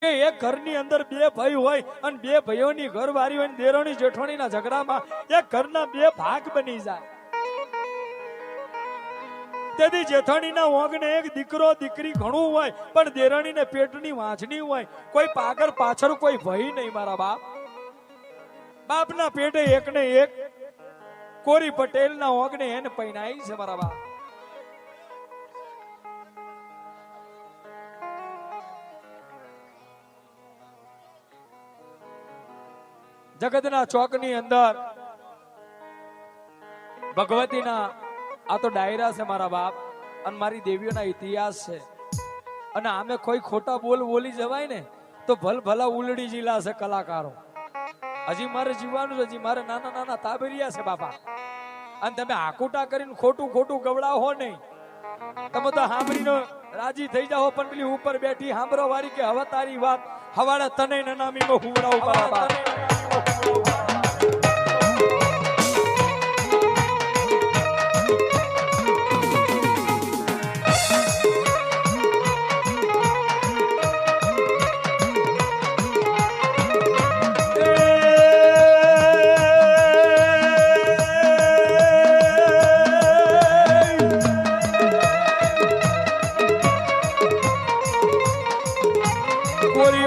કે એક ઘરની અંદર બે ભાઈ હોય અને બે ભાઈઓની ઘરવાળી હોય, દેરોણી જેઠોણીના ઝઘડામાં એક ઘરના બે ભાગ બની જાય. તેથી જેઠાણીના ઓગણે એક દીકરો દીકરી ઘણું હોય, પણ દેરાણીને પેટની વાંચણી હોય. કોઈ પાગર પાછળ કોઈ ભય નહીં. મારા બાપ બાપના પેટે એકને એક કોરી પટેલના ઓગણે એને પૈણાઈ છે. મારા બાપ જગતના ચોકની અંદર ભગવતીના આ તો ડાયરા છે મારા બાપ, અને મારી દેવીઓના ઇતિહાસ છે. અને આમે કોઈ ખોટા બોલી જવાય ને તો ભલા ઉલડી જિલ્લા છે કલાકારો. હજી મારે જીવવાનું છે, હજી મારે નાના નાના તાબરિયા છે બાપા. અને તમે આકુટા કરીને ખોટું ગવડાવો નહીં. તમે તો સાંભળીને રાજી થઈ જાઓ, પણ પેલી ઉપર બેઠી સાંભળો વાળી કે હવે તારી વાત હવાડે તને નનામીમાં હુવડાવું બાપા.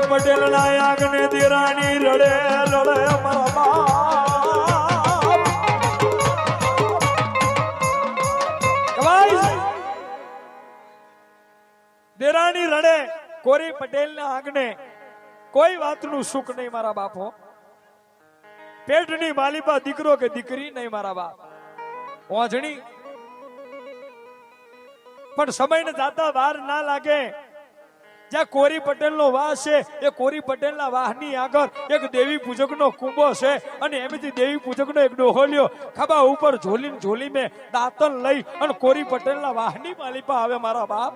પટેલ ના આગને દેરાણી રડે મારા બાપ. દેરાણી રડે કોરી પટેલ ના આગને કોઈ વાતનું સુખ નહીં મારા બાપો. પેટની માલિપા દીકરો કે દીકરી નહીં મારા બાપ. ઓંધણી પણ સમયને જાતા વાર ના લાગે. જ્યાં કોરી પટેલ નો વાહ છે, એ કોરી પટેલ ના વાહ ની આગળ એક દેવી પૂજક નો કુંભો છે. અને એમાંથી દેવી પૂજક નો એક ડોહોલિયો ખભા ઉપર ઝોલી મેં દાંતન લઈ અને કોરી પટેલ ના વાહ ની માલિપા આવે મારા બાપ.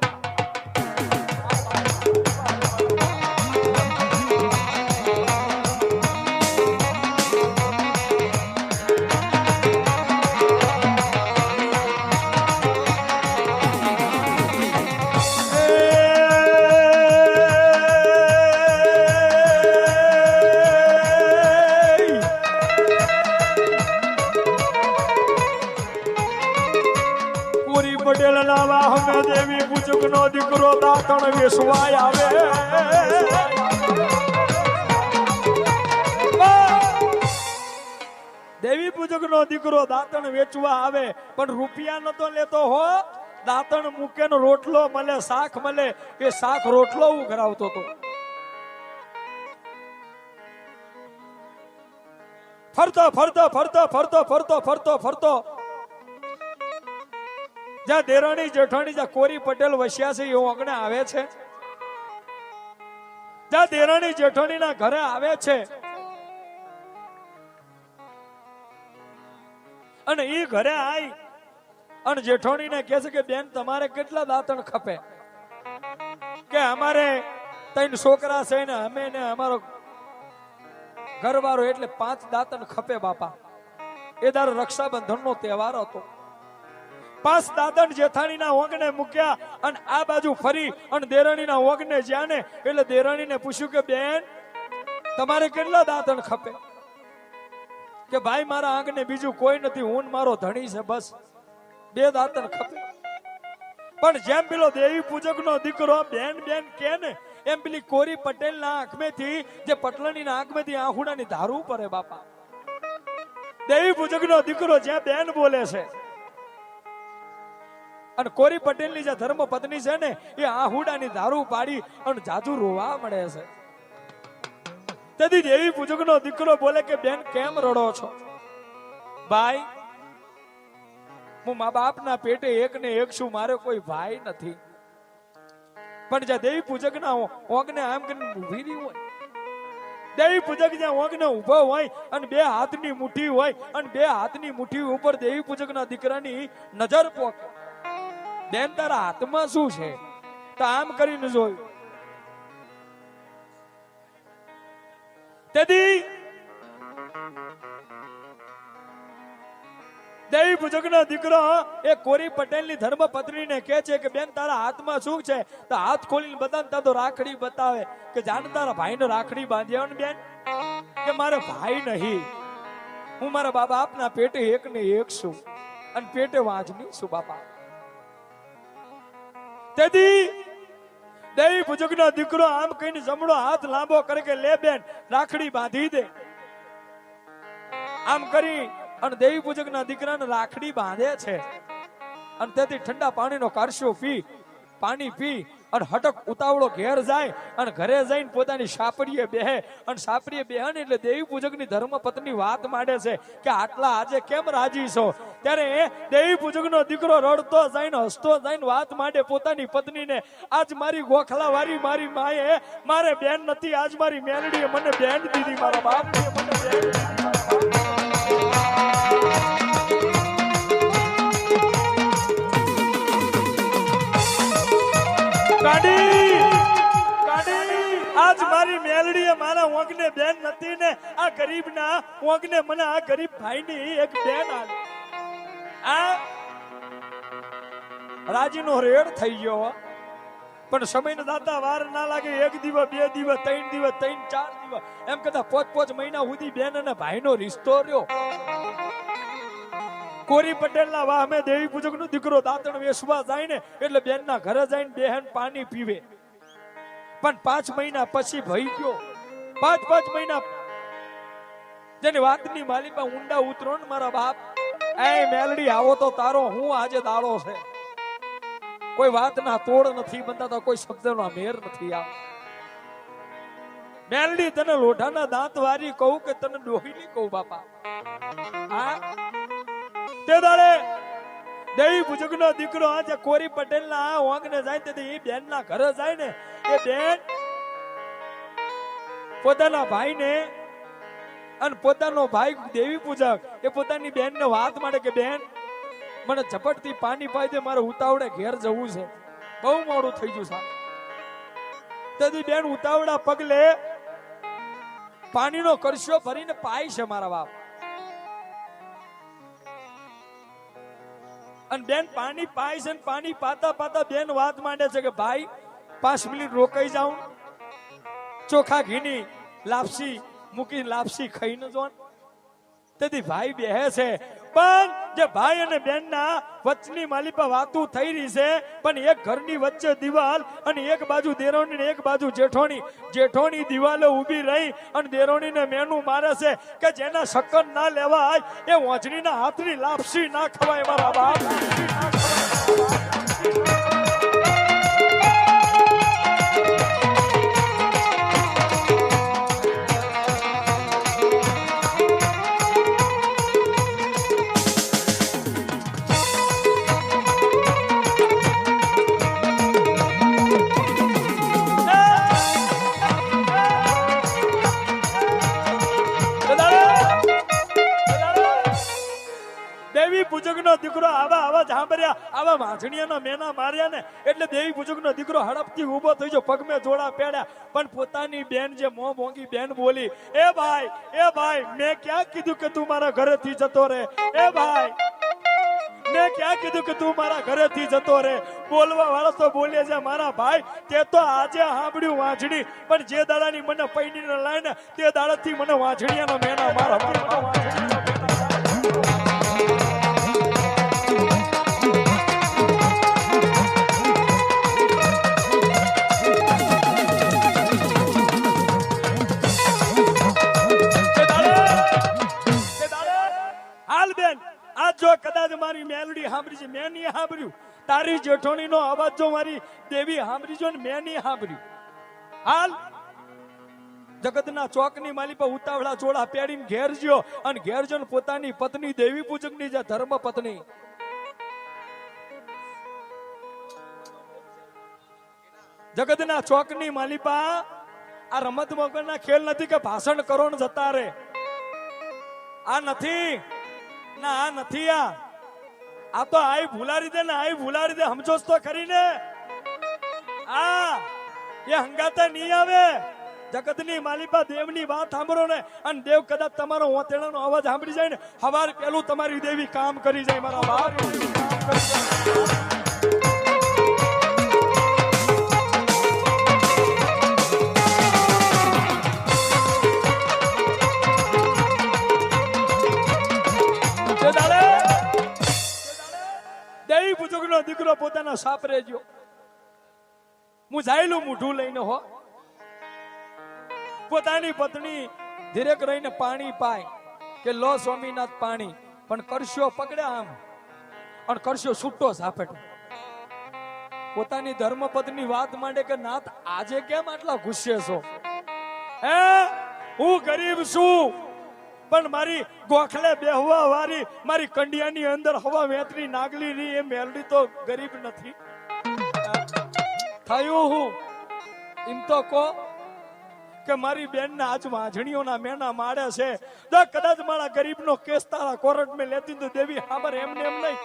પટેલ ના વાહ મે દેવી પૂજક નો દીકરો દાંતણ વેસવાય આવે. દેવી પૂજક નો દીકરો દાંતણ વેચવા આવે, પણ રૂપિયા નતો લેતો હો. દાંતણ મૂકે નો રોટલો મળે, શાક મળે, એ શાક રોટલો ઉઘરાવતો હતો. ફરતો જ્યાં દેરાણી જેઠાણી જ્યાં કોરી પટેલ વસ્યા છે એ ઓગણે આવે છે. જ્યાં દેરાણી જેઠાણી ના ઘરે આવે છે અને એ ઘરે આવી અને જેઠાણી ને કહે છે કે બેન તમારે કેટલા દાંતણ ખપે? કે અમારે 3 છોકરા છે ને અમે ને અમારો ઘરવાળો એટલે 5 દાંતણ ખપે બાપા. એ દાર રક્ષાબંધન નો તહેવાર હતો. 5 દાંતણ જેઠાણીના ઓગણે મૂક્યા અને આ બાજુ ફરી અને દેરાણીના ઓગણે જ્યાં ને એટલે દેરાણીને પૂછ્યું કે બેન તમારે કેટલા દાંતણ ખપે? કે ભાઈ મારા આંગણે બીજું કોઈ નથી, હું મારો ધણી છે, બસ 2 દાંતણ ખપે. પણ જેમ પેલો દેવી પૂજક નો દીકરો બેન કે ને એમ પેલી કોરી પટેલ ના આંખમેથી જે પટલાની ના આંખમેથી આહુડાની ધારું પડે બાપા. દેવી પૂજક નો દીકરો જ્યાં બેન બોલે છે અને કોરી પટેલ ની જે ધર્મ પત્ની છે ને એ આહુડાની દારૂ પાડી અને જાજુ રોવા મળે છે. તેથી દેવી પૂજક નો દીકરો બોલે કે બેન કેમ રડો છો? ભાઈ હું મા બાપ ના પેટે એક ને એક છું, મારે કોઈ ભાઈ નથી. પણ જ્યાં દેવી પૂજક ના ઓગને આમ કરીને ઉભી રહી હોય, દેવી પૂજક જ્યાં ઓગને ઉભો હોય અને 2 હાથની મુઠ્ઠી હોય અને 2 હાથની મુઠ્ઠી ઉપર દેવી પૂજક ના દીકરાની નજર પોકે. બેન તારા હાથમાં શું છે? તો આમ કરીને જોયું. તેથી દેવી પૂજકનો દીકરો એ કોરી પટેલની ધર્મપત્નીને કહે છે કે બેન તારા હાથમાં શું છે? તો હાથ ખોલીને બતાવે તો રાખડી બતાવે કે જાણ તારા ભાઈને રાખડી બાંધ્યા ને બેન કે મારે ભાઈ નહીં, હું મારા બાબા આપના પેટે એક ને એક છું અને પેટે વાંચની છું બાપા. તેથી દેવી પૂજકનો દીકરો આમ કહીને જમણો હાથ લાંબો કરે કે લે બેન રાખડી બાંધી દે. આમ કરી અને દેવી પૂજકના દીકરાને રાખડી બાંધે છે અને તેથી ઠંડા પાણીનો કારશો પાણી પી અને હટક ઉતાવળો ઘેર જાય અને ઘરે જઈને પોતાની સાપરીએ બેહે અને સાપરીએ બેહે એટલે દેવી પૂજકની ધર્મપત્ની વાત માંડે છે કે આટલા આજે કેમ રાજી છો? ત્યારે દેવી પૂજકનો દીકરો રડતો જઈને હસતો જઈને વાત માંડે પોતાની પત્નીને, આજ મારી ગોખલા વારી મારી માએ મારે બેન નથી, આજ મારી મેલડીએ મને બેન દીધી, મારા બાપએ મને બેન દીધી. આજ મારી મેલડીએ મારા ઓંગને બેન નથી ને આ ગરીબના ઓંગને મને આ ગરીબ ભાઈની એક બેન આવી. આ રાજીનો રેડ થઈ ગયો પણ સમયનો દાતા વાર ના લાગે. એક દિવસ, બે દિવસ, ત્રણ દિવસ, ચાર દિવસ એમ કહેતા 5 મહિના સુધી બેન અને ભાઈનો રિશ્તો રહ્યો. કોરી પટેલના વાહ અમે દેવી પૂજકનો દીકરો દાંતણ વેસવા જાય ને એટલે બેનના ઘરે જઈને બેહન પાણી પીવે. પણ 5 મહિના પછી ભઈ ગયો. 5 મહિના જેની વાતની માલિકા ઊંડા ઉતરો ને મારા બાપ, એ મેલડી આવો તો તારો હું આજે દાડો છે. કોઈ વાતના તોડ નથી બનતા, કોઈ શબ્દનો મેર નથી. આ મેલડી તને લોઢાના દાંત વારી કહું કે તને ડોહીની કહું બાપા? હા તે દાડે દેવી પૂજકનો દીકરો આજે કોરી પટેલના ઓંગને જાય તેથી એ બેનના ઘરે જાય ને એ બેન પોતાના ભાઈને અને પોતાનો ભાઈ દેવી પૂજક એ પોતાની બેનને વાત માંડે કે બેન મને ઝપટથી પાણી પાઈ દે, મારે ઉતાવળે ઘેર જવું છે, બહુ મોડું થઈ ગયું સાહેબ. તેથી બેન ઉતાવળા પગલે પાણીનો કરશો ભરીને પાય છે મારા બાપ. અને બેન પાણી પાય છે, પાણી પાતા પાતા બેન વાત માંડે છે કે ભાઈ 5 મિનિટ રોકાઈ જાઉં, ચોખા ઘીની લાપસી મૂકી લાપસી ખાઈને જોન. તેથી ભાઈ બેહે છે પણ જે ભાઈ અને બેનના વચ્ચેની માલિપા વાતું થઈ રહી છે પણ એક ઘરની વચ્ચે દિવાલ અને એક બાજુ દેરોણી ને એક બાજુ જેઠોણી દિવાલો ઊભી રહી અને દેરોણીને મેનુ મારે છે કે જેના શક્કર ના લેવાય એ વોંચણીના હાથની લાપસી ના ખવાય મારા બાપ. પૂજકનો દીકરો આવા જાંબર્યા આવા વાંસણીયાના મેના માર્યા ને એટલે દેવી પૂજકનો દીકરો હડપથી ઊભો થઈ ગયો, પગમે જોડા પહેર્યા. પણ પોતાની બેન જે મોં મોંગી બેન બોલી, એ ભાઈ મેં ક્યાં કીધું કે તું મારા ઘરેથી જતો રહે? એ ભાઈ મેં ક્યાં કીધું કે તું મારા ઘરેથી જતો રહે? બોલવા વાળો તો બોલે છે મારા ભાઈ તે તો આજે સાંભળ્યું વાંસણી, પણ જે દાડાની મને પૈણીને લાઈને તે દાડાથી મને વાંસણીયાના મેના મારા જો કદાચ મારી મેલડી સાંભળી છે, મેં નહીં સાંભળ્યું. તારી જેઠોણીનો અવાજ જો મારી દેવી સાંભળી જો ને મેં નહીં સાંભળ્યું. હાલ જગતના ચોકની માલિપા ઉતાવળા ચોળા પહેરીને ઘેર જ્યો અને ઘેર જો પોતાની પત્ની દેવી પૂજકની જે ધર્મ પત્ની જગતના ચોકની માલિપા આ રમત મગજના ખેલ નથી કે ભાષણ કરો ને જતા રે. આ નથી ના, આ નથી. આ તો આઈ ભૂલારી દે ને આઈ ભૂલારી દે, સમજો તો ખરી ને. આ એ હંગાતા નહીં આવે. જગતની માલિકા દેવની વાત સાંભળો ને, અને દેવ કદાચ તમારો ઓતેડાનો અવાજ સાંભળી જાય ને, હવાર પેલું તમારી દેવી કામ કરી જાય મારા બાપ. દેવી પૂજકનો દીકરો પોતાના સાપરે ગયો, હું જાયલું મૂઢું લઈને હો. પોતાની પત્ની ધીરેક રહીને પાણી પાય કે લો સ્વામીનાથ પાણી, પણ કરશો પકડે આમ અને કરશો છૂટો ઝાપટ. પોતાની ધર્મપત્ની વાત માંડે કે નાથ આજે કેમ આટલા ગુસ્સે છો? હે હું ગરીબ છું, પણ મારી ગોખલે બેહવા વાળી મારી કંડિયાની અંદર હવા વેતરી નાગલી ની એ મેલડી તો ગરીબ નથી. થયું હું એમ તો કહો કે મારી બેન ના આજ વાંઝણીઓના મેના માડે છે, જો કદાચ મારા ગરીબનો કેસ તારા કોર્ટ માં લેતી તો દેવી હાબર એમને એમ નહીં.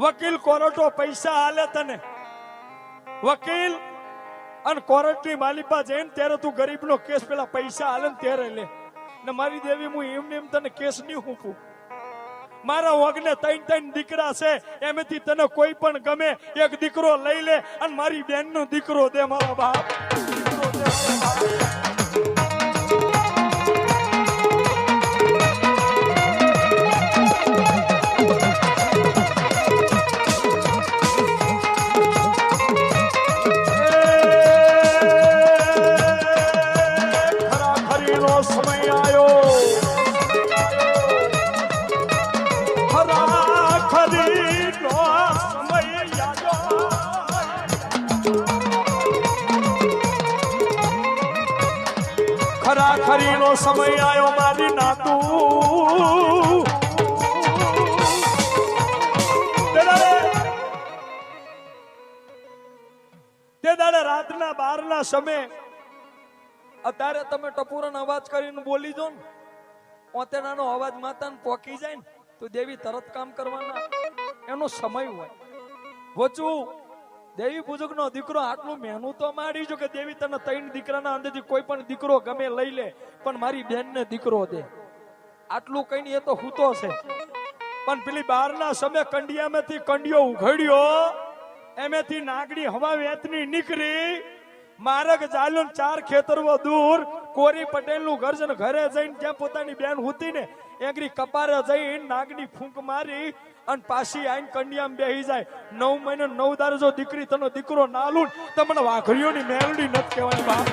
વકીલ કોર્ટો પૈસા આલે તને, વકીલ અને કોર્ટની માલિકા જઈને ત્યારે તું ગરીબનો કેસ પેલા પૈસા આલે ને ત્યારે લે. ને મારી દેવી હું એમને એમ તને કેસ નહીં મૂકું. મારા વગને 3 દીકરા છે, એમાંથી તને કોઈ પણ ગમે એક દીકરો લઈ લે અને મારી બેન નો દીકરો દે મારા બાપ. ખરીનો સમય આયો મારી નાતું. તે દાડે રાતના 12 સમય અત્યારે તમે ટપુરનો અવાજ કરીને બોલી જો ને, ઓતેડાનો અવાજ માતાને પોકી જાય ને તો દેવી તરત કામ કરવાના એનો સમય હોય. વચું દેવી પૂજકનો દીકરો આટલું મહેનત તો માડી જો કે દેવી તને 3 દીકરાના અંદરથી કોઈ પણ દીકરો ગમે લઈ લે, પણ મારી બેનને દીકરો દે. આટલું કઈ નહીં, એ તો હૂતો છે. પણ પેલી 12ના સમય કંડિયામાંથી કંડિયો ઉઘડ્યો, એમેથી નાગડી હવા વેતની નીકળી, મારક ચાલ્યો 4 ખેતરવો દૂર કોરી પટેલ નું ઘર છે. ઘરે જઈને ત્યાં પોતાની બેન હુતી ને એંગરી કપારે જઈને નાગની ફૂંક મારી અને પાછી આઈને કંડિયામાં બેહી જાય. 9 મહિને 9 દાર જો દીકરી તનો દીકરો નાલું તમને વાઘરીઓની મેલડી નથી કહેવાની બાપ.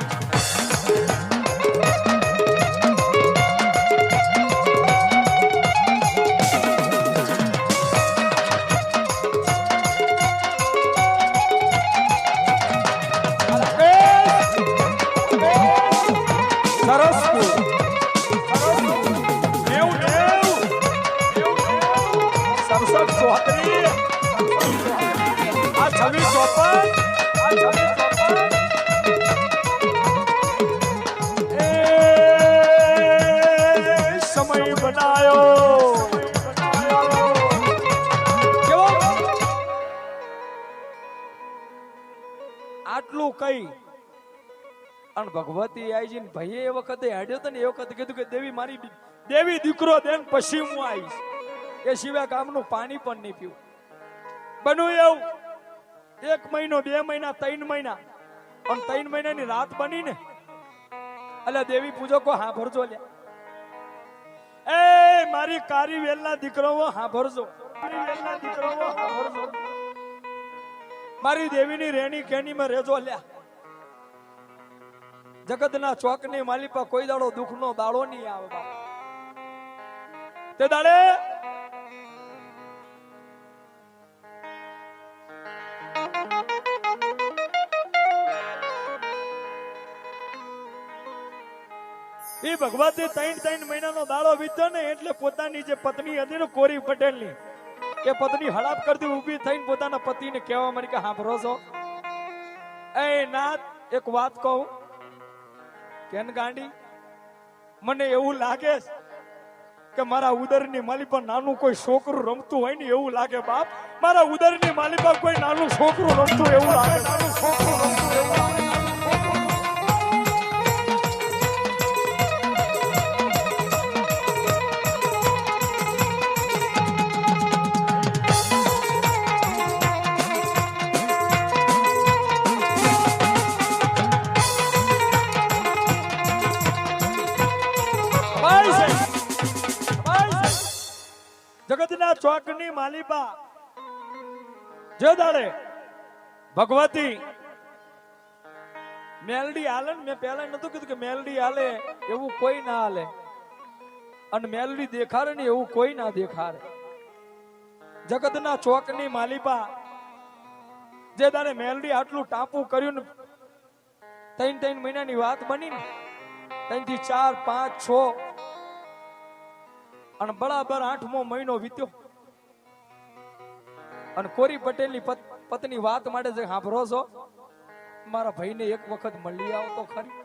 સમય બનાયો આટલું કઈ અને ભગવતી આઈ ને ભાઈ એ વખતે હાડ્યો તો ને, એ વખતે કીધું કે દેવી મારી દેવી દીકરો દેન પછી હું આવીશ, એ સિવાય ગામનું પાણી પણ નહીં પીવું. બન્યું એવું 1 મહિનો 2 મહિના 3 મહિના અને 3 મહિનાની રાત બની ને, એટલે દેવી પૂજકો હા ભરજો લે. એ મારી કારી વેલના દીકરાઓ હા ભરજો, મારી દેવીની રેણી કેની માં રેજો લ્યા. જગતના ચોકની માલિપા કોઈ દાડો દુઃખનો દાડો નહીં આવે. તે દાડે એ ભગવતી 3 મહિનાનો દાડો વીત્યો ને, એટલે પોતાની જે પત્ની હતી ને કોરી પટેલની, એ પત્ની હડાપ કરતી ઊભી થઈને પોતાના પતિને કહેવા માંડી કે હા ભરોસો એ નાથ એક વાત કહું કેન ગાંડી, મને એવું લાગે કે મારા ઉદરની માલી પર નાનું કોઈ છોકરું રમતું હોય ને એવું લાગે બાપ. મારા ઉદરની માલી પર કોઈ નાનું છોકરું રમતું એવું લાગે, નાનું છોકરું રમતું એવું લાગે. જગતના ચોકની માલિપા જે દાડે ભગવતી મેલડી હાલે ને, મેં પહેલા નતું કીધું કે મેલડી હાલે એવું કોઈ ના હાલે, અને મેલડી દેખાડે ને એવું કોઈ ના દેખાડે. જગતના ચોકની માલિપા જે દાડે મેલડી આટલું ટાપું કર્યું ને, 3 મહિનાની વાત બની ને, 3 થી 4 5 6 અને બરાબર 8મો મહિનો વીત્યો અને કોરી પટેલની પત્ની વાત માટે જે સાંભળો છો, મારા ભાઈને એક વખત મળી આવો તો ખરી.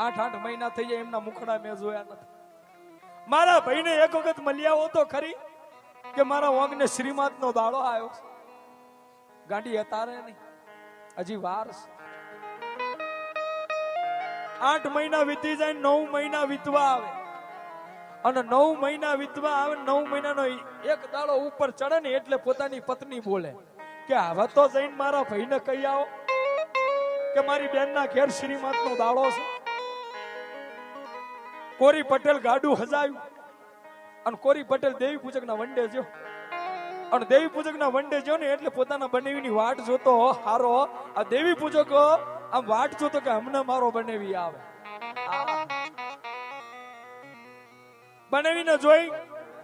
8 મહિના થઈ જાય એમના મુખડા મેં જોયા નથી. મારા ભાઈને એક વખત મળી આવો તો ખરી કે મારા વાંગને શ્રીમતનો દાડો આવ્યો. ગાડી અતારે નહીં, હજી વાર છે. 8 મહિના વીતી જાય, 9 મહિના વીતવા આવે અને 9 મહિના વીતવા આવે, 9 મહિનાનો એક દાડો ઉપર ચડે ને એટલે પોતાની પત્ની બોલે કે હવે તો જઈને મારા ભાઈને કહી આવો કે મારી બેનના ઘેર શ્રીમતનો દાડો છે. કોરી પટેલ ગાડું હજાયું અને કોરી પટેલ દેવી પૂજકના વંડે જો, અને દેવી પૂજકના વંડે જો ને એટલે પોતાના બનેવીની વાટ જોતો હારો. આ દેવી પૂજકો આમ વાટ જોતો કે હમણાં મારો બનેવી આવે. બનેવીને જોઈ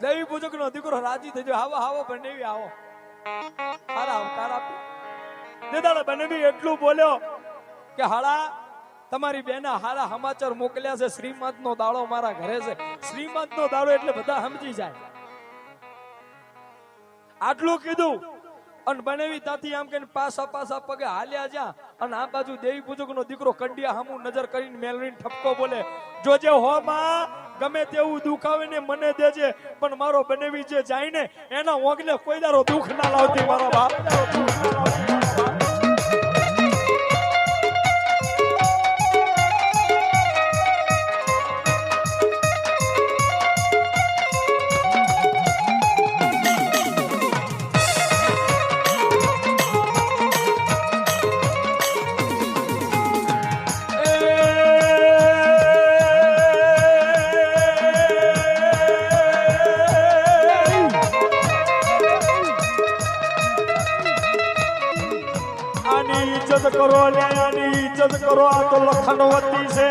દેવી પૂજકનો દીકરો રાજી થઈ ગયો, આવો આવો બનેવી આવો, હારા આવકાર આપી. દેદાડા બનેવી એટલું બોલ્યો કે હાડા તમારી બેના હારા સમાચાર મોકલ્યા છે, શ્રીમતનો દાડો મારા ઘરે છે. શ્રીમતનો દાડો એટલે બધા સમજી જાય. આટલું કીધું અને બનેવી ત્યાંથી આમ કહીને પાછા પગે હાલ્યા જ્યાં, અને આ બાજુ દેવી પૂજકનો દીકરો કંડિયા હામું નજર કરીને મેલવીને ઠપકો બોલે, જોજે હો માં, ગમે તેવું દુઃખ આવે ને મને દેજે, પણ મારો બનેવી જે જાય ને એના ઓગલે કોઈ દારો દુઃખ ના લાવતી મારો બાપ. કરો ન્યાયની ઇજ્જત કરો, આ તો લખનવતી છે.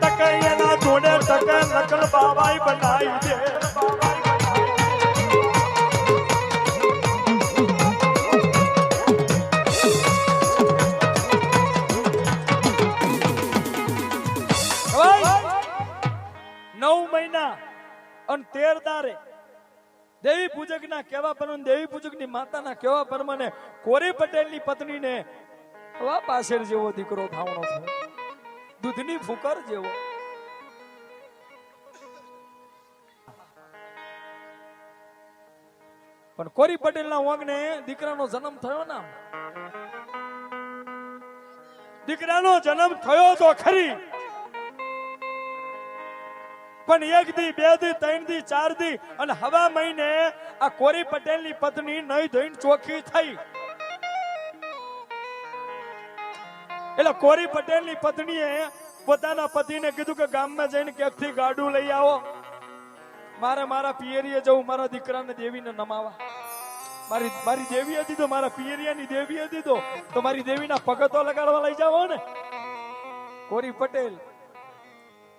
ટકૈયાના જોડે ટકે નકલ બાબાઈ બનાવી દે. નવ મહિના અને 13 દારે દેવી પૂજકના કહેવા પ્રમાણે, દેવી પૂજકની માતાના કહેવા પ્રમાણે કોરી પટેલની પત્નીને હવા પાછળ જેવો દીકરો થાવણો થયો, દૂધની ફૂકર જેવો. પણ કોરી પટેલના વાંગને દીકરાનો જન્મ થયો ના, દીકરાનો જન્મ થયો તો ખરી, પણ 1 દી 2 દી 3 દી 4 દી અને હવા મહિને આ કોરી પટેલની પત્ની નહીં ધોઈને ચોખ્ખી થઈ. એટલે કોરી પટેલની પત્નીએ પોતાના પતિને કીધું કે ગામમાં જઈને ક્યાંકથી ગાડું લઈ આવો, મારે મારા પિયરીએ જવું, મારા દીકરાને દેવીને નમાવા. મારી દેવી હતી તો મારા પિયરિયાની દેવી હતી તો મારી દેવીના પગતો લગાડવા લઈ જાવ ને. કોરી પટેલ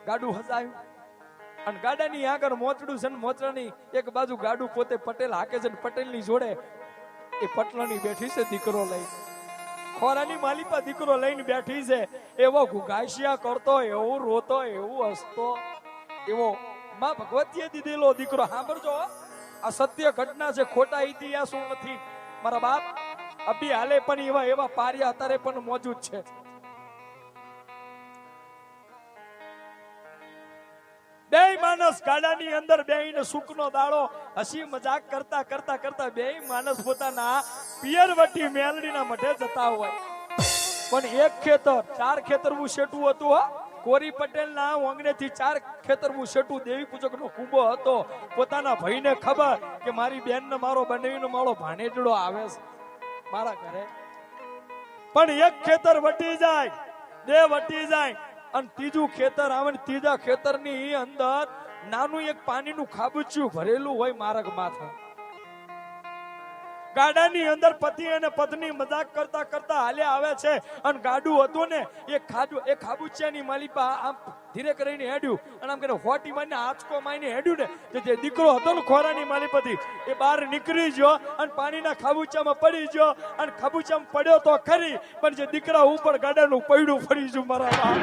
ગાડું હસાયું અને ગાડાની આગળ મોચડું છે ને, મોચડાની એક બાજુ ગાડું પોતે પટેલ હાકે છે, પટેલની જોડે એ પટલાની બેઠી છે દીકરો લઈ. ખોરાની માલિપા દીકરો લઈને બેઠી છે. એવો ઘુઘાસિયા કરતો, એવું રોતો, એવું હસતો, એવો માં ભગવતીએ દીધેલો દીકરો. સાંભળજો, આ સત્ય ઘટના છે, ખોટા ઇતિહાસો નથી મારા બાપ. અભી હાલે પણ એવા પારિયા અત્યારે પણ મોજૂદ છે. બે માણસ ગાડાની અંદર બેહીને સુખનો દાડો હસી મજાક કરતા કરતા કરતા બે માણસ પોતાના પિયરવટી મેલડીના મઢે જતા હોય. પણ એક ખેતર 4 ખેતરવું શેટું હતું. કોરી પટેલના ઓંગણેથી 4 ખેતરવું શેટું દેવી પૂજકનો કુબો હતો. પોતાના ભાઈને ખબર કે મારી બેનને મારો બનેવીનો મારો ભાણેજડો આવે છે મારા ઘરે, પણ એક ખેતર વટી જાય, 2 વટી જાય અને ત્રીજું ખેતર આવે ને ત્રીજા ખેતરની અંદર નાનું એક પાણીનું ખાબુચિયું ભરેલું હોય માર્ગ માથે. ગાડાની અંદર પતિ અને પત્ની મજાક કરતા કરતા હાલ્યા આવે છે અને ગાડું હતું ને એ ખાબુચિયાની માલિપા આમ ધીરે કરીને હેડ્યું અને આમ કરીને હોટી મારીને આંચકો મારીને હેડ્યું ને જે દીકરો હતો ને ખોરાની માલિપાથી એ બહાર નીકળી ગયો અને પાણીના ખાબુચામાં પડી ગયો અને ખાબુચામાં પડ્યો તો ખરી પણ જે દીકરા ઉપર ગાડાનું પૈડું ફરી ગયું મારા બાપ.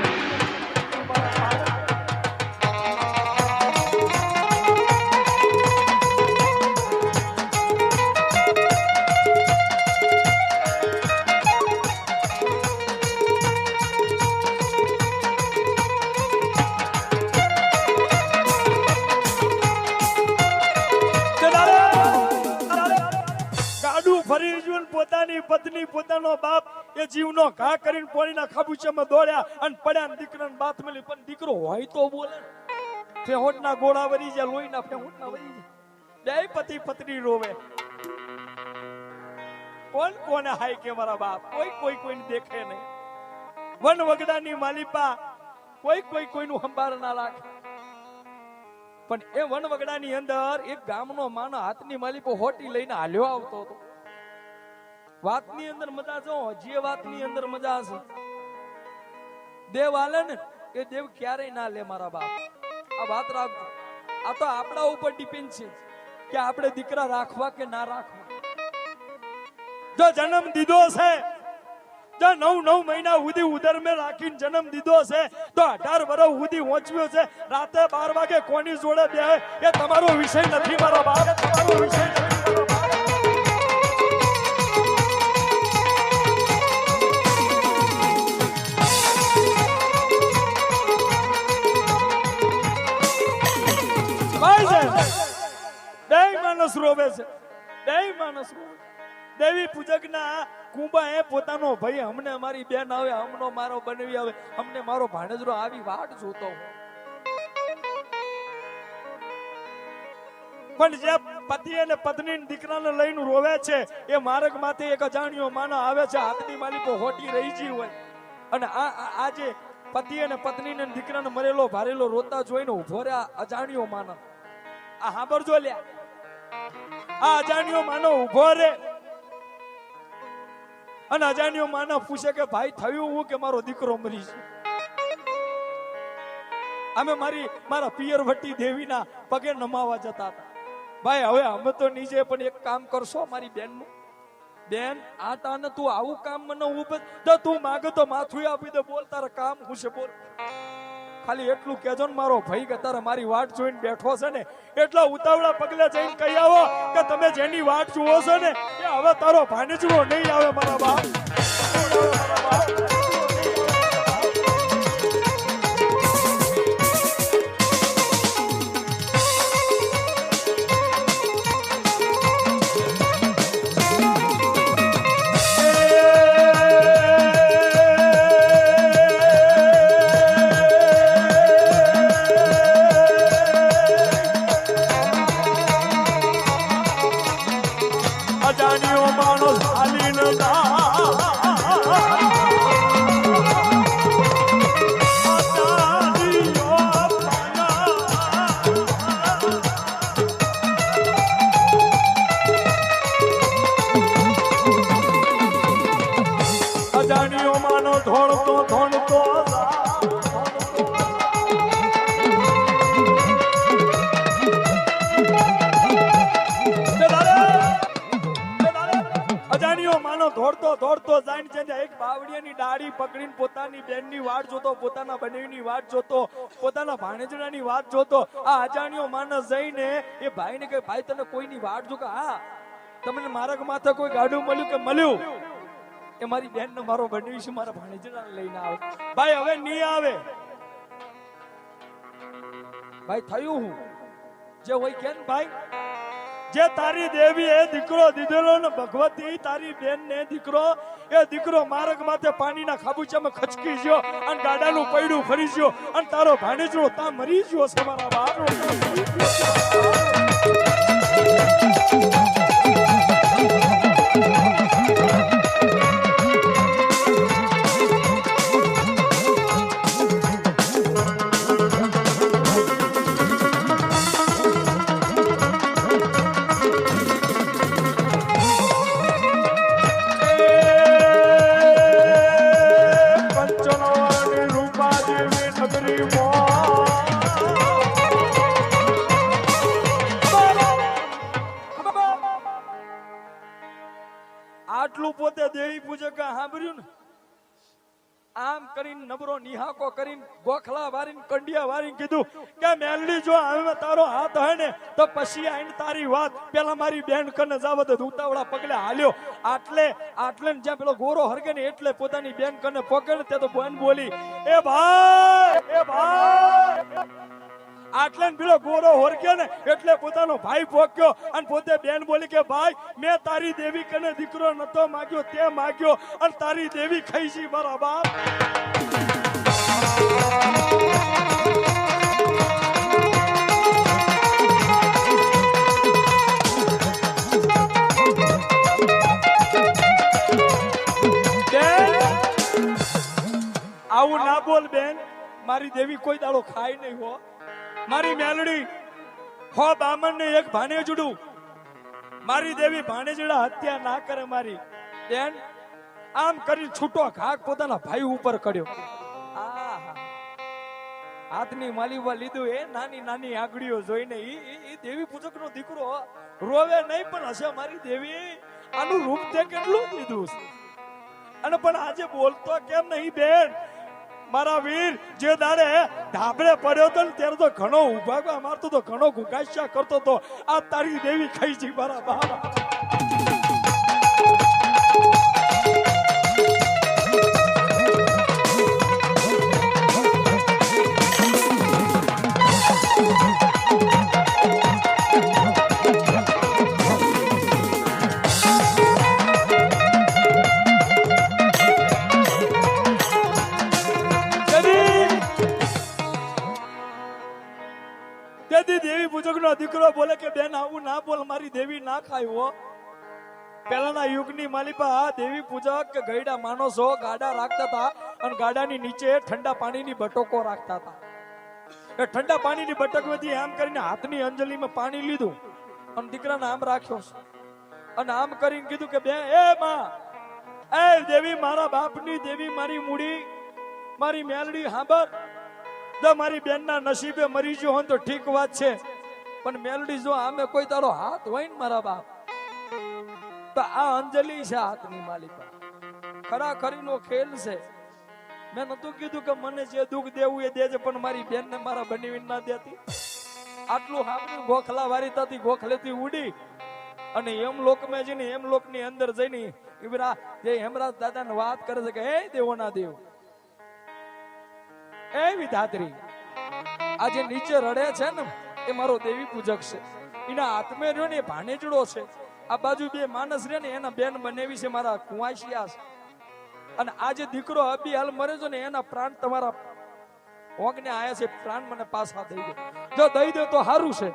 પોતાની પત્ની પોતાનો બાપ એ જીવનો ઘા કરીને પોણીના ખાબુચામાં દોડ્યા અને પડ્યા દીકરાને બાત મળી પણ દીકરો હોય તો બોલે ફેહોટના ગોળા વરી જાય લોહીના ફેહોટના વરી જાય બે પતિ પત્ની રોવે કોણ કોને હાય કે મારા બાપ કોઈ કોઈને દેખે નહીં વન વગડાની માલિપા કોઈ કોઈનું સંભાળ ના રાખે પણ એ વન વગડાની અંદર એક ગામનો માનો હાથની માલિપો હોટી લઈને હાલ્યો આવતો હતો વાતની અંદર મજા જો જે વાતની અંદર મજા હશે દેવ આલે ને એ દેવ ક્યારેય ના લે મારા બાપ. આ વાત રાખજો. આ તો આપણા ઉપર ડિપેન્ડ છે કે આપણે દીકરા રાખવા કે ના રાખવા. જો જન્મ દીધો છે જો 9 મહિના સુધી ઉદર મેં રાખીને જન્મ દીધો છે તો 18 વર્ષ સુધી પહોંચ્યો છે રાતે 12 વાગે કોની જોડે બે એ તમારો વિષય નથી મારા બાપ. તમારો વિષય નથી મારા બાપ. રોવે છે બે માણસ રોવે. દેવી પૂજકના કુંબા એ પોતાનો ભાઈ અમને મારી બેન આવે હમનો મારો બનવી આવે અમને મારો ભાણેજરો આવી વાટ જોતો પણ જે પતિ અને પત્ની દીકરાને લઈને રોવે છે એ માર્ગ માંથી એક અજાણ્યો માણસ આવે છે હાથની માલિકો હોટી રહી જી હોય અને આ જે પતિ અને પત્ની ને દીકરાને મરેલો ભારેલો રોતા જોઈને ઉભો રે અજાણ્યો માણસ. આ સાંભળજો લ્યા આ અજાણ્યો માનો ઉભો રે અને અજાણ્યો માનો પૂછે કે ભાઈ થયું હું કે મારો દીકરો મરી છે. અમે મારા પિયરવટી દેવીના પગે નમાવા જતા હતા. ભાઈ હવે અમે તો નીચે પણ એક કામ કરશો મારી બેનનું બેન આ તાને તું આવું કામ મને ઉભે તો તું માગે તો માથું આપી દે બોલ તારા કામ હું છે બોલ ખાલી એટલું કેજો ને મારો ભાઈ કે તારે મારી વાટ જોઈને બેઠો છે ને એટલા ઉતાવળા પગલે જઈને કહી આવો કે તમે જેની વાટ જુઓ છો ને એ હવે તારો ભાણેજરો નહીં આવે મારા બાપ. અજાણ્યો માણસ હાલીને અજાણ્યો માનો ધોણતો દોડતો જાઈને છે એક બાવડિયાની ડાળી પકડીને પોતાની બેનની વાટ જોતો પોતાના બનેવીની વાટ જોતો પોતાના ભાણેજડાની વાટ જોતો આ અજાણ્યો માણસ જઈને એ ભાઈને કે ભાઈ તને કોઈની વાટ જો કે હા તમને માર્ગ માથે કોઈ ગાડું મળ્યું કે મળ્યું એ મારી બેન ને મારો બનેવી છે મારા ભાણેજડાને લઈને આવે. ભાઈ હવે નહીં આવે ભાઈ થયું હું જે હોય કેમ ભાઈ જે તારી દેવી એ દીકરો દીધેલો ને ભગવતી તારી બેન ને દીકરો માર્ગ માથે પાણીના ખાબુચામાં ખચકી ગયો અને ગાડાનું પૈડું ફરી ગયો અને તારો ભાણેજરો તા મરી ગયો છે મારા બાપ. પોતે દેવી પૂજક સાંભળ્યું ને આમ કરીને નબરો નિહાકો કરીને ગોખલા વારીને કંડિયા વારીને કીધું કે મેલડી જો હવે તારો હાથ હોય ને તો પછી આઈને તારી વાત પેલા મારી બેન કને જાવ તો ઉતાવળા પગલે હાલ્યો આટલે જ્યાં પેલો ગોરો હરગે ને એટલે પોતાની બેન કને પોકે ને તે તો બેન બોલી એ ભાઈ આટલે પેલો ગોરો હરગે ને એટલે પોતાનો ભાઈ પોક્યો અને પોતે બેન બોલી કે ભાઈ મેં તારી દેવી કને દીકરો નતો માગ્યો તે માગ્યો અને તારી દેવી ખાઈ છી મારા બાપ આવું ના બોલ બેન મારી દેવી કોઈ દાડો ખાય નહીં હો મારી મેલડી હો બામણ ને એક ભાણેજડું મારી દેવી ભાણેજડા હત્યા ના કરે મારી બેન આમ કરી છૂટો ઘાક પોતાના ભાઈ ઉપર કર્યો હાથની માલીવા લીધું એ નાની નાની આંગળીઓ જોઈને ઈ દેવી પૂજક નો દીકરો રોવે નહીં પણ હશે મારી દેવી આનું રૂપ તે કેટલું લીધું અને પણ આજે બોલતો કેમ નહીં બેન મારા વીર જે દાડે ધાબળે પડ્યો તો ત્યારે તો ઘણો ઉભાગવા મારતો તો ઘણો ગુગાસ્યા કરતો તો આ તારી દેવી ખાઈ જી મારા બાબા દેવી પૂજક નો દીકરો બોલે કે બેન આવું ના બોલ મારી દેવી ના ખાય પેલાના યુગની માલિપા દેવી પૂજક કે ગયડા માણસો ગાડા રાખતા હતા અને ગાડાની નીચે ઠંડા પાણીની બટકો રાખતા હતા એ ઠંડા પાણીની બટકમાંથી આમ કરીને હાથની અંજલીમાં પાણી લીધું અને દીકરાને આમ રાખ્યો અને આમ કરીને કીધું કે બેન એ માં એ દેવી મારા બાપની દેવી મારી મૂડી મારી મેલડી હાંભર જો મારી બેનના નસીબે મરી ગયો હોય તો ઠીક વાત છે પણ મેલડી જો આમે કોઈ તારો હાથ હોય ને મારા બાપ તો આ અંજલિ છે હાથની માલિકા ખરાખરીનો ખેલ છે મેં નતું કીધું કે મને જે દુઃખ દેવું એ દેજે પણ મારી બેનને મારા બનીવી ના દેતી આટલું સાંભળ્યું ગોખલા વારી થતી ગોખલેથી ઉડી અને હેમલોકમાં જઈને હેમલોકની અંદર જઈને ઇબ્રા જે હેમરાજ દાદાને વાત કરે છે કે હે દેવોના દેવ એ વિધાત્રી આજે નીચે રડે છે ને એ મારો દેવી પૂજક છે એના હાથમાં રહ્યો ને એ ભાણેજડો છે આ બાજુ બે માણસ રે ને એના બેન બનેવી છે મારા કુંવાશિયા છે અને આજે દીકરો અબી હાલ મરે છે ને એના પ્રાણ તમારા ઓગને આયા છે પ્રાણ મને પાછા દઈ દો જો દઈ દો તો સારું છે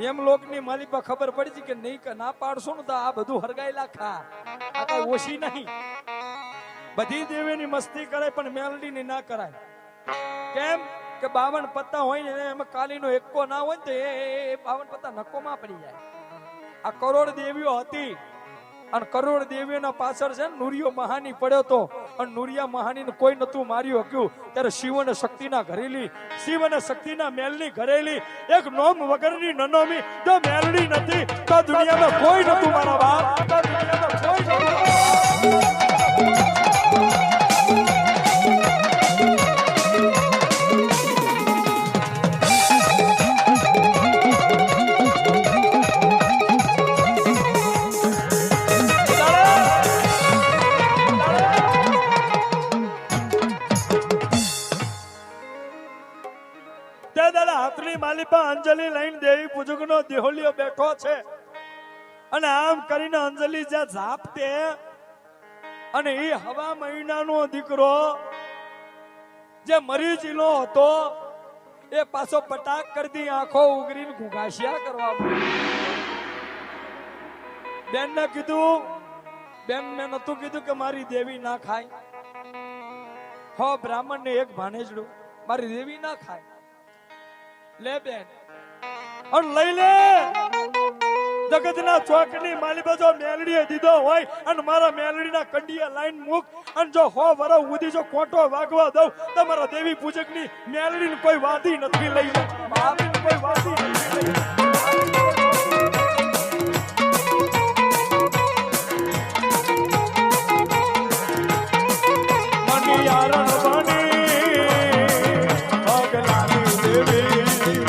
એમ લોકની માલિકા ખબર પડી છે કે નહીં કે ના પાડશો ને તો આ બધું હરગાયેલા ખા આ કઈ ઓછી નહીં બધી દેવીની મસ્તી કરે પણ મેલડીની ના કરાય કેમ કે 52 પત્તા હોય ને એમાં કાલીનો એકો ના હોય ને તો એ 52 પત્તા નકોમાં પડી જાય આ કરોડ દેવીઓ હતી અને કરોડ દેવીઓના પાછળ છે ને નુરિયો મહાની પડ્યો તો અને નુરિયા મહાની કોઈ નતું માર્યું હક્યું ત્યારે શિવ અને શક્તિના ઘરેલી શિવ અને શક્તિના મેલની ઘરેલી એક નોમ વગરની નનોમી જો મેલડી નથી તો દુનિયામાં કોઈ નતું મારા બાપ તો દુનિયામાં કોઈ નતું અંજલિ લઈને દેવી પૂજક નો દેહોલિયો બેઠો છે અને આમ કરીને અંજલિ જ્યાં ઝાપતે અને એ હવા મહિનાનો દીકરો જે મરી જીલો હતો એ પાછો પટાક કરતી આંખો ઉગરીને ઘુઘાસિયા કરવા બેન ને કીધું બેન મેં નતું કીધું કે મારી દેવી ના ખાય હો બ્રાહ્મણ ને એક ભાણેજડું મારી દેવી ના ખાય લે બેન અને લઈ લે જગતના ચોકની માલિકા જો મેલડીએ દીધો હોય અને મારા મેલડીના કંડિયા લાઈન મૂક અને જો હો વરો ઉધી જો કોટો વાગવા દઉં તો મારા દેવી પૂજકની મેલડીને કોઈ વાદી નથી લઈ લે કોઈ વાદી નથી લઈ મણિયારણ બની ભગલાની દેવી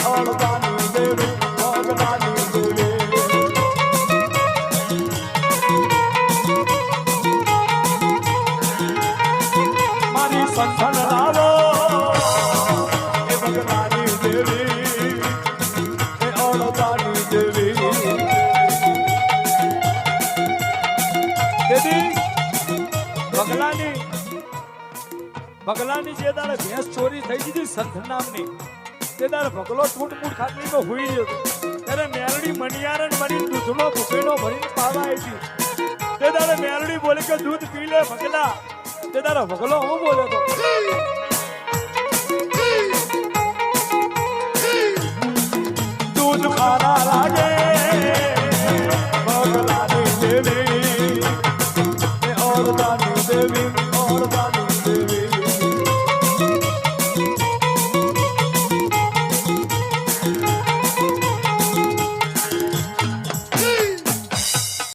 અળદાની દેવી ભગલાની દેવી મારી સંથન લાવો એ ભગલાની દેવી એ અળદાની દેવી ભગલાની જે દાડે ભેંસ ચોરી થઈ દીધી સંત નામની તે દાડે ભગલો ટૂટમૂટ ખાટલીમાં હુઈ ગયો ત્યારે મેરડી મણિયારણ બની દૂધનો ભૂપેનો ભરીને પાવા આવી તે દાડે મેરડી બોલે કે દૂધ પી લે ભગલા તે દાડે ભગલો હું બોલ્યો તો